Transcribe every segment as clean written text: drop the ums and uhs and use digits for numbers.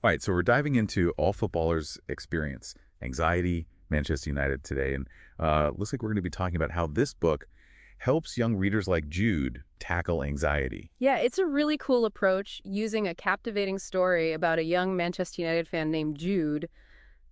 All right, so we're diving into all footballers' experience, anxiety, Manchester United today, and looks like we're going to be talking about how this book helps young readers like Jude tackle anxiety. Yeah, it's a really cool approach using a captivating story about a young Manchester United fan named Jude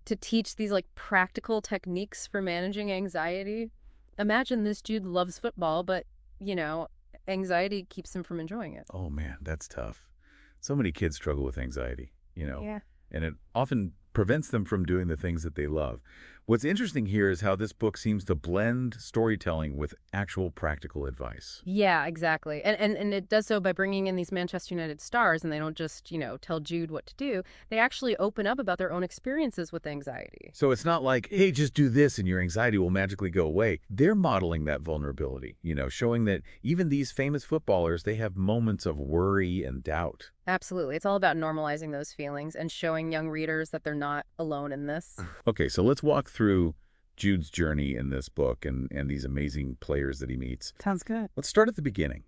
to teach these practical techniques for managing anxiety. Imagine this Jude loves football, but, you know, anxiety keeps him from enjoying it. Oh man, that's tough. So many kids struggle with anxiety, Yeah. and it often prevents them from doing the things that they love. What's interesting here is how this book seems to blend storytelling with actual practical advice. Yeah, exactly. And it does so by bringing in these Manchester United stars, and they don't just, tell Jude what to do. They actually open up about their own experiences with anxiety. So it's not like, hey, just do this and your anxiety will magically go away. They're modeling that vulnerability, showing that even these famous footballers, they have moments of worry and doubt. Absolutely. It's all about normalizing those feelings and showing young readers that they're not alone in this. Okay, so let's walk through Jude's journey in this book and these amazing players that he meets. Sounds good. Let's start at the beginning.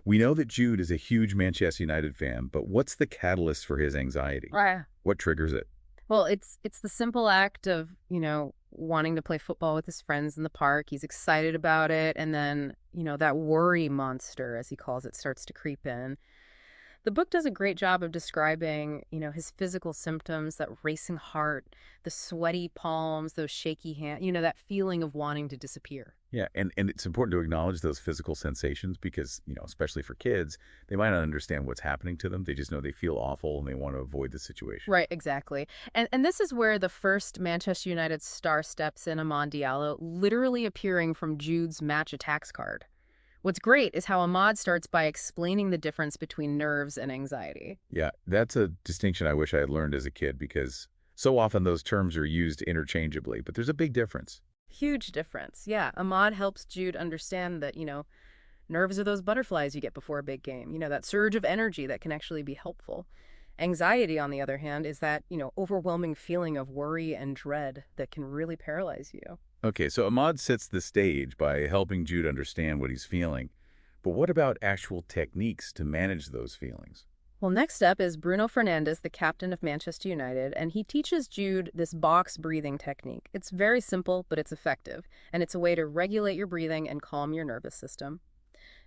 We know that Jude is a huge Manchester United fan, but what's the catalyst for his anxiety? Right. What triggers it? Well, it's the simple act of, wanting to play football with his friends in the park. He's excited about it. And then, that worry monster, as he calls it, starts to creep in. The book does a great job of describing, his physical symptoms, that racing heart, the sweaty palms, those shaky hands, that feeling of wanting to disappear. Yeah, and it's important to acknowledge those physical sensations because, especially for kids, they might not understand what's happening to them. They just know they feel awful and they want to avoid the situation. Right, exactly. And this is where the first Manchester United star steps in, Amad Diallo, literally appearing from Jude's match attacks card. What's great is how Ahmad starts by explaining the difference between nerves and anxiety. Yeah, that's a distinction I wish I had learned as a kid because so often those terms are used interchangeably, but there's a big difference. Huge difference. Yeah, Ahmad helps Jude understand that, nerves are those butterflies you get before a big game, that surge of energy that can actually be helpful. Anxiety, on the other hand, is that, overwhelming feeling of worry and dread that can really paralyze you. Okay, so Ahmad sets the stage by helping Jude understand what he's feeling. But what about actual techniques to manage those feelings? Well, next up is Bruno Fernandes, the captain of Manchester United, and he teaches Jude this box breathing technique. It's very simple, but it's effective, and it's a way to regulate your breathing and calm your nervous system.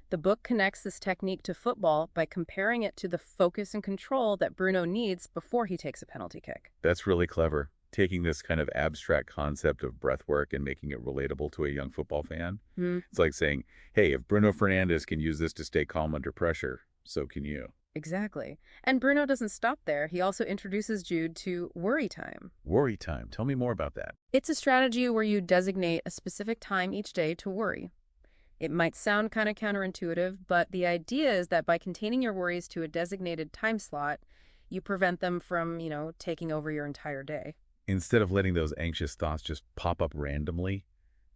The book connects this technique to football by comparing it to the focus and control that Bruno needs before he takes a penalty kick. That's really clever. Taking this kind of abstract concept of breath work and making it relatable to a young football fan. It's like saying, hey, if Bruno Fernandes can use this to stay calm under pressure, so can you. Exactly. And Bruno doesn't stop there. He also introduces Jude to worry time. Worry time. Tell me more about that. It's a strategy where you designate a specific time each day to worry. It might sound kind of counterintuitive, but the idea is that by containing your worries to a designated time slot, you prevent them from, taking over your entire day. Instead of letting those anxious thoughts just pop up randomly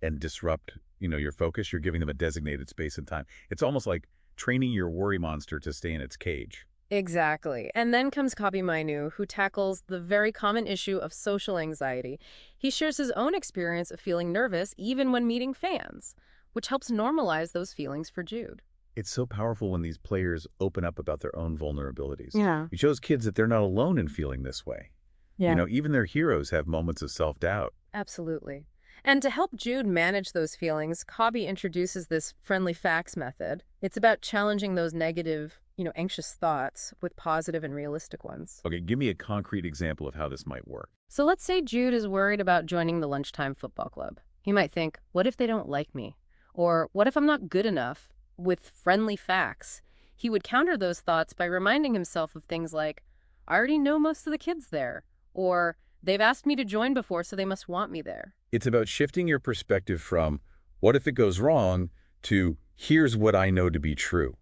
and disrupt, your focus, you're giving them a designated space and time. It's almost like training your worry monster to stay in its cage. Exactly. And then comes Kobbie, Mainoo, who tackles the very common issue of social anxiety. He shares his own experience of feeling nervous even when meeting fans, which helps normalize those feelings for Jude. It's so powerful when these players open up about their own vulnerabilities. Yeah. It shows kids that they're not alone in feeling this way. Yeah. Even their heroes have moments of self-doubt. Absolutely. And to help Jude manage those feelings, Kobbie introduces this friendly facts method. It's about challenging those negative, anxious thoughts with positive and realistic ones. Okay, give me a concrete example of how this might work. So let's say Jude is worried about joining the lunchtime football club. He might think, what if they don't like me? Or what if I'm not good enough? With friendly facts, he would counter those thoughts by reminding himself of things like, I already know most of the kids there. Or, they've asked me to join before, so they must want me there. It's about shifting your perspective from, what if it goes wrong, to, here's what I know to be true.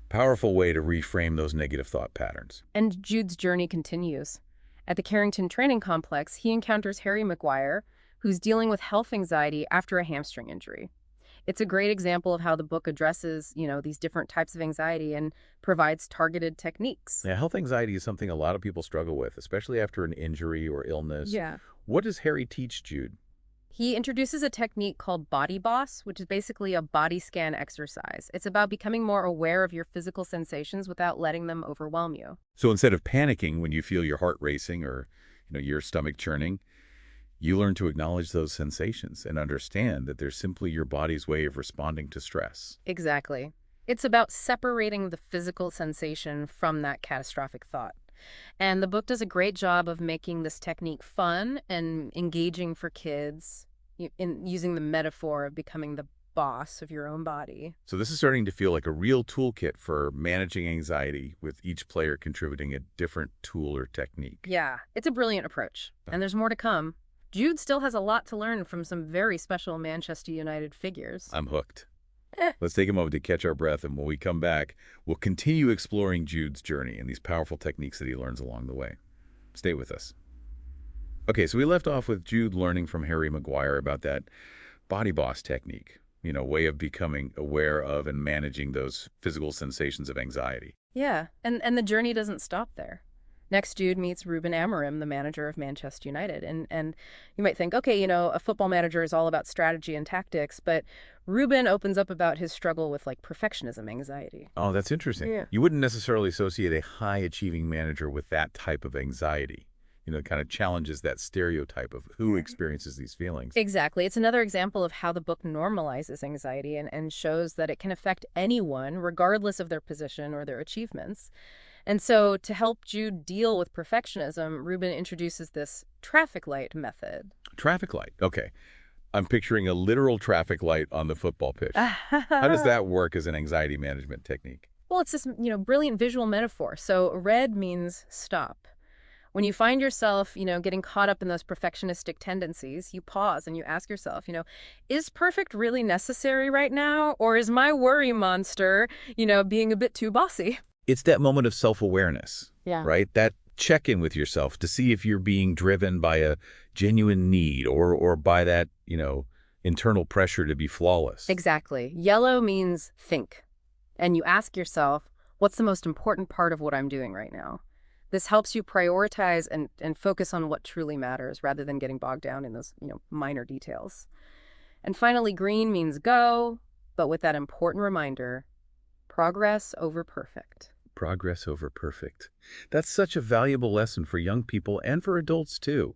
Powerful way to reframe those negative thought patterns. And Jude's journey continues. At the Carrington Training Complex, he encounters Harry Maguire, who's dealing with health anxiety after a hamstring injury. It's a great example of how the book addresses, these different types of anxiety and provides targeted techniques. Yeah, health anxiety is something a lot of people struggle with, especially after an injury or illness. Yeah. What does Harry teach Jude? He introduces a technique called body boss, which is basically a body scan exercise. It's about becoming more aware of your physical sensations without letting them overwhelm you. So instead of panicking when you feel your heart racing or, your stomach churning, you learn to acknowledge those sensations and understand that they're simply your body's way of responding to stress. Exactly. It's about separating the physical sensation from that catastrophic thought. And the book does a great job of making this technique fun and engaging for kids in using the metaphor of becoming the boss of your own body. So this is starting to feel like a real toolkit for managing anxiety, with each player contributing a different tool or technique. Yeah, it's a brilliant approach. And there's more to come. Jude still has a lot to learn from some very special Manchester United figures. I'm hooked. Let's take a moment to catch our breath, and when we come back, we'll continue exploring Jude's journey and these powerful techniques that he learns along the way. Stay with us. Okay, so we left off with Jude learning from Harry Maguire about that body boss technique, way of becoming aware of and managing those physical sensations of anxiety. Yeah, and the journey doesn't stop there. Next, Jude meets Ruben Amorim, the manager of Manchester United. And you might think, okay, a football manager is all about strategy and tactics, but Ruben opens up about his struggle with perfectionism anxiety. Oh, that's interesting. Yeah. You wouldn't necessarily associate a high-achieving manager with that type of anxiety. It kind of challenges that stereotype of who experiences these feelings. Exactly. It's another example of how the book normalizes anxiety and shows that it can affect anyone, regardless of their position or their achievements. And so to help Jude deal with perfectionism, Ruben introduces this traffic light method. Traffic light. Okay. I'm picturing a literal traffic light on the football pitch. How does that work as an anxiety management technique? Well, it's this, brilliant visual metaphor. So red means stop. When you find yourself, getting caught up in those perfectionistic tendencies, you pause and you ask yourself, is perfect really necessary right now? Or is my worry monster, being a bit too bossy? It's that moment of self-awareness, Yeah. right? That check-in with yourself to see if you're being driven by a genuine need or by that, internal pressure to be flawless. Exactly. Yellow means think. And you ask yourself, what's the most important part of what I'm doing right now? This helps you prioritize and focus on what truly matters rather than getting bogged down in those, minor details. And finally, green means go, but with that important reminder, progress over perfect. Progress over perfect. That's such a valuable lesson for young people and for adults, too.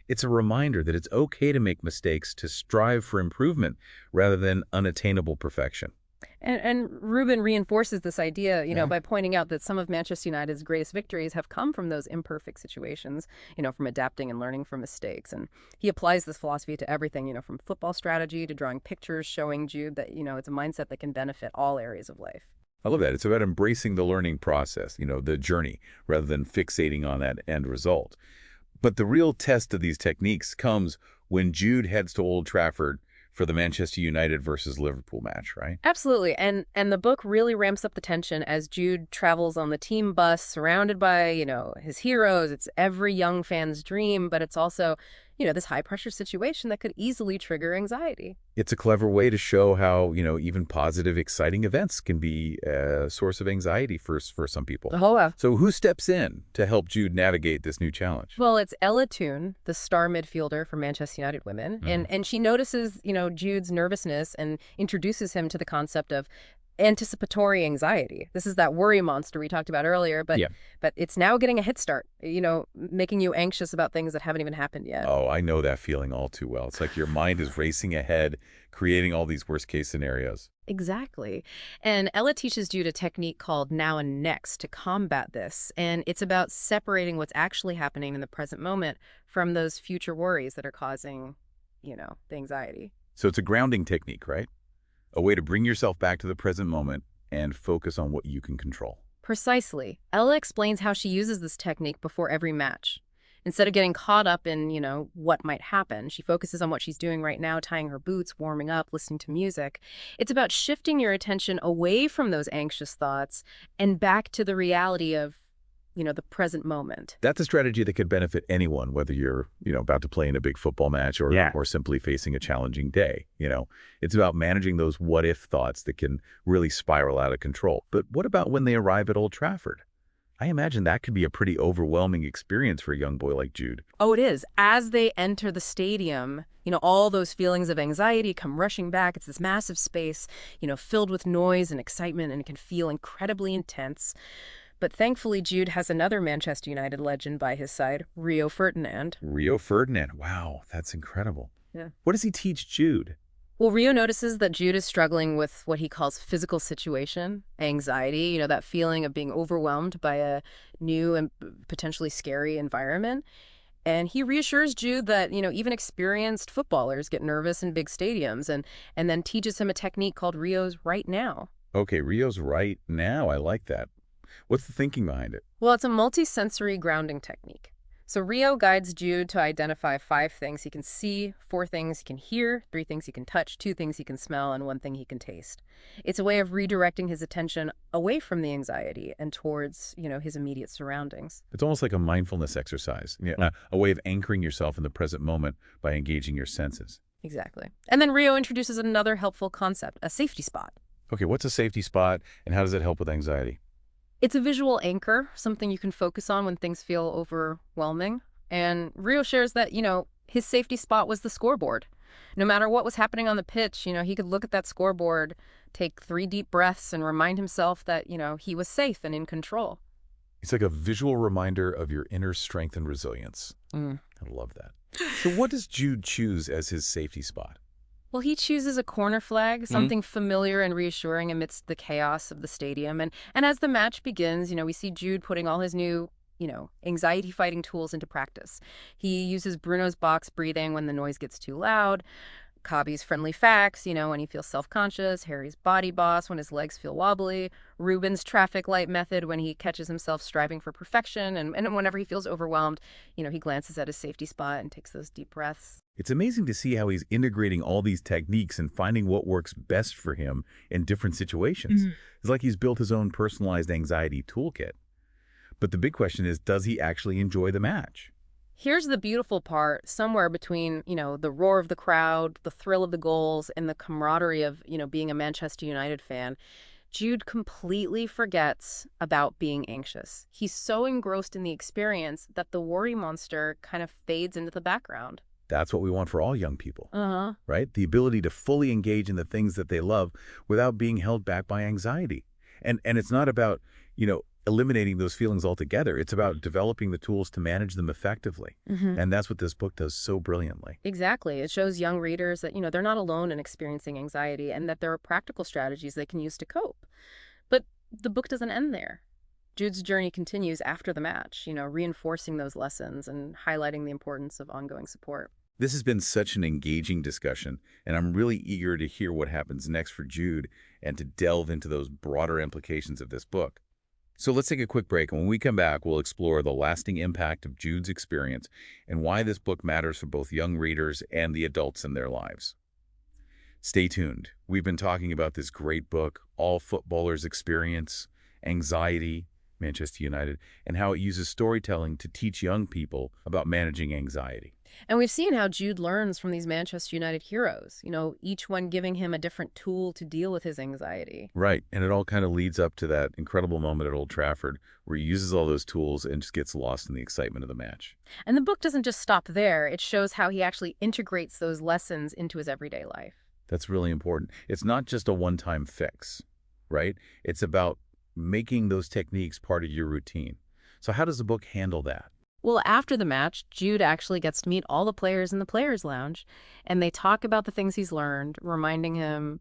It's a reminder that it's okay to make mistakes, to strive for improvement rather than unattainable perfection. And Ruben reinforces this idea, Yeah. by pointing out that some of Manchester United's greatest victories have come from those imperfect situations, from adapting and learning from mistakes. And he applies this philosophy to everything, from football strategy to drawing pictures, showing Jude that, it's a mindset that can benefit all areas of life. I love that. It's about embracing the learning process, the journey, rather than fixating on that end result. But the real test of these techniques comes when Jude heads to Old Trafford for the Manchester United versus Liverpool match, right? Absolutely. And the book really ramps up the tension as Jude travels on the team bus surrounded by, his heroes. It's every young fan's dream, but it's also, this high-pressure situation that could easily trigger anxiety. It's a clever way to show how, even positive, exciting events can be a source of anxiety for some people. Oh, So who steps in to help Jude navigate this new challenge? well, it's Ella Toone, the star midfielder for Manchester United women, and she notices, Jude's nervousness and introduces him to the concept of anticipatory anxiety. This is that worry monster we talked about earlier, but Yeah. but it's now getting a head start, making you anxious about things that haven't even happened yet. Oh, I know that feeling all too well. It's like your mind is racing ahead, creating all these worst-case scenarios. Exactly. And Ella teaches Jude a technique called now and next to combat this. And it's about separating what's actually happening in the present moment from those future worries that are causing, the anxiety. So it's a grounding technique, right? A way to bring yourself back to the present moment and focus on what you can control. Precisely. Ella explains how she uses this technique before every match. Instead of getting caught up in, what might happen, she focuses on what she's doing right now, tying her boots, warming up, listening to music. It's about shifting your attention away from those anxious thoughts and back to the reality of, the present moment. That's a strategy that could benefit anyone, whether you're, about to play in a big football match or simply facing a challenging day. It's about managing those what-if thoughts that can really spiral out of control. But what about when they arrive at Old Trafford? I imagine that could be a pretty overwhelming experience for a young boy like Jude. Oh, it is. As they enter the stadium, all those feelings of anxiety come rushing back. It's this massive space, filled with noise and excitement, and it can feel incredibly intense. But thankfully, Jude has another Manchester United legend by his side, Rio Ferdinand. Rio Ferdinand. Wow, that's incredible. Yeah. What does he teach Jude? Well, Rio notices that Jude is struggling with what he calls physical situation, anxiety, that feeling of being overwhelmed by a new and potentially scary environment. And he reassures Jude that, even experienced footballers get nervous in big stadiums and then teaches him a technique called Rio's right now. Okay, Rio's right now. I like that. What's the thinking behind it? Well, it's a multi-sensory grounding technique. So Rio guides Jude to identify 5 things he can see, 4 things he can hear, 3 things he can touch, 2 things he can smell, and 1 thing he can taste. It's a way of redirecting his attention away from the anxiety and towards, his immediate surroundings. It's almost like a mindfulness exercise, a way of anchoring yourself in the present moment by engaging your senses. Exactly. And then Rio introduces another helpful concept, a safety spot. Okay, what's a safety spot and how does it help with anxiety? It's a visual anchor, something you can focus on when things feel overwhelming. And Rio shares that, his safety spot was the scoreboard. No matter what was happening on the pitch, he could look at that scoreboard, take 3 deep breaths, and remind himself that, he was safe and in control. It's like a visual reminder of your inner strength and resilience. I love that. So what does Jude choose as his safety spot? Well, he chooses a corner flag, something familiar and reassuring amidst the chaos of the stadium. And as the match begins, we see Jude putting all his new, anxiety-fighting tools into practice. He uses Bruno's box breathing when the noise gets too loud, Kobbie's friendly facts, when he feels self-conscious, Harry's body boss when his legs feel wobbly, Ruben's traffic light method when he catches himself striving for perfection, and whenever he feels overwhelmed, he glances at his safety spot and takes those deep breaths. It's amazing to see how he's integrating all these techniques and finding what works best for him in different situations. It's like he's built his own personalized anxiety toolkit. But the big question is, does he actually enjoy the match? Here's the beautiful part, somewhere between, the roar of the crowd, the thrill of the goals, and the camaraderie of, being a Manchester United fan, Jude completely forgets about being anxious. He's so engrossed in the experience that the worry monster kind of fades into the background. That's what we want for all young people, right? The ability to fully engage in the things that they love without being held back by anxiety. And it's not about, eliminating those feelings altogether. It's about developing the tools to manage them effectively. And that's what this book does so brilliantly. Exactly. It shows young readers that, they're not alone in experiencing anxiety and that there are practical strategies they can use to cope. But the book doesn't end there. Jude's journey continues after the match, reinforcing those lessons and highlighting the importance of ongoing support. This has been such an engaging discussion, and I'm really eager to hear what happens next for Jude and to delve into those broader implications of this book. So let's take a quick break, and when we come back, we'll explore the lasting impact of Jude's experience and why this book matters for both young readers and the adults in their lives. Stay tuned. We've been talking about this great book, All Footballers Experience, Anxiety, Manchester United, and how it uses storytelling to teach young people about managing anxiety. And we've seen how Jude learns from these Manchester United heroes, each one giving him a different tool to deal with his anxiety. Right, and it all kind of leads up to that incredible moment at Old Trafford where he uses all those tools and just gets lost in the excitement of the match. And the book doesn't just stop there. It shows how he actually integrates those lessons into his everyday life. That's really important. It's not just a one-time fix, right? It's about making those techniques part of your routine. So how does the book handle that? Well, after the match, Jude actually gets to meet all the players in the Players' Lounge, and they talk about the things he's learned, reminding him,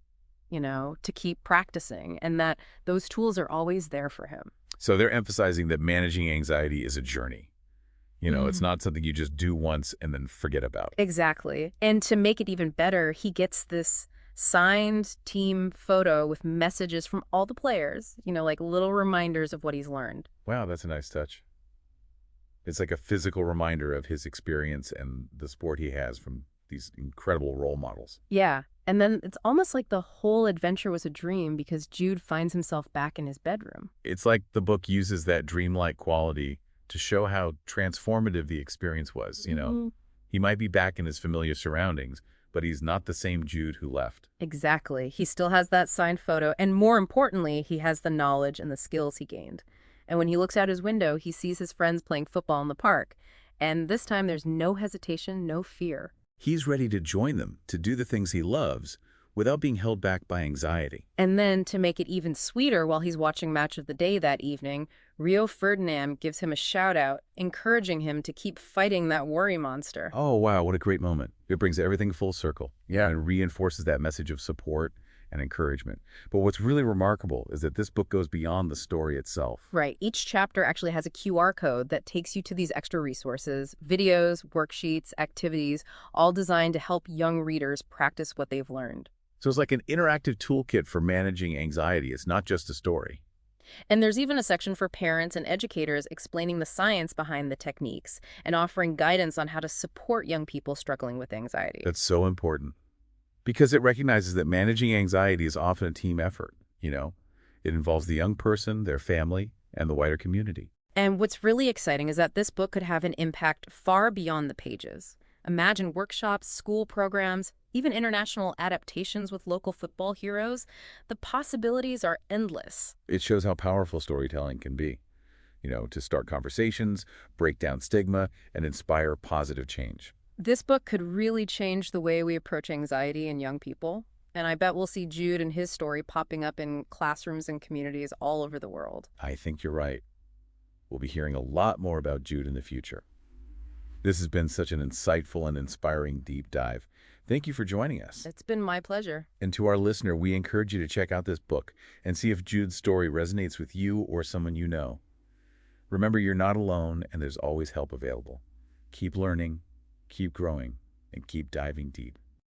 to keep practicing, and that those tools are always there for him. So they're emphasizing that managing anxiety is a journey. It's not something you just do once and then forget about. Exactly. And to make it even better, he gets this signed team photo with messages from all the players, like little reminders of what he's learned. Wow, that's a nice touch. It's like a physical reminder of his experience and the sport he has from these incredible role models. Yeah. And then it's almost like the whole adventure was a dream because Jude finds himself back in his bedroom. It's like the book uses that dreamlike quality to show how transformative the experience was. He might be back in his familiar surroundings, but he's not the same Jude who left. Exactly. He still has that signed photo. And more importantly, he has the knowledge and the skills he gained. And when he looks out his window, he sees his friends playing football in the park. And this time there's no hesitation, no fear. He's ready to join them, to do the things he loves, without being held back by anxiety. And then, to make it even sweeter, while he's watching Match of the Day that evening, Rio Ferdinand gives him a shout-out, encouraging him to keep fighting that worry monster. Oh, wow, what a great moment. It brings everything full circle. Yeah, and reinforces that message of support and encouragement. But what's really remarkable is that this book goes beyond the story itself. Right. Each chapter actually has a QR code that takes you to these extra resources, videos, worksheets, activities, all designed to help young readers practice what they've learned. So it's like an interactive toolkit for managing anxiety. It's not just a story. And there's even a section for parents and educators explaining the science behind the techniques and offering guidance on how to support young people struggling with anxiety. That's so important. Because it recognizes that managing anxiety is often a team effort, you know? It involves the young person, their family, and the wider community. And what's really exciting is that this book could have an impact far beyond the pages. Imagine workshops, school programs, even international adaptations with local football heroes. The possibilities are endless. It shows how powerful storytelling can be, you know, to start conversations, break down stigma, and inspire positive change. This book could really change the way we approach anxiety in young people. And I bet we'll see Jude and his story popping up in classrooms and communities all over the world. I think you're right. We'll be hearing a lot more about Jude in the future. This has been such an insightful and inspiring deep dive. Thank you for joining us. It's been my pleasure. And to our listener, we encourage you to check out this book and see if Jude's story resonates with you or someone you know. Remember, you're not alone, and there's always help available. Keep learning, keep growing, and keep diving deep.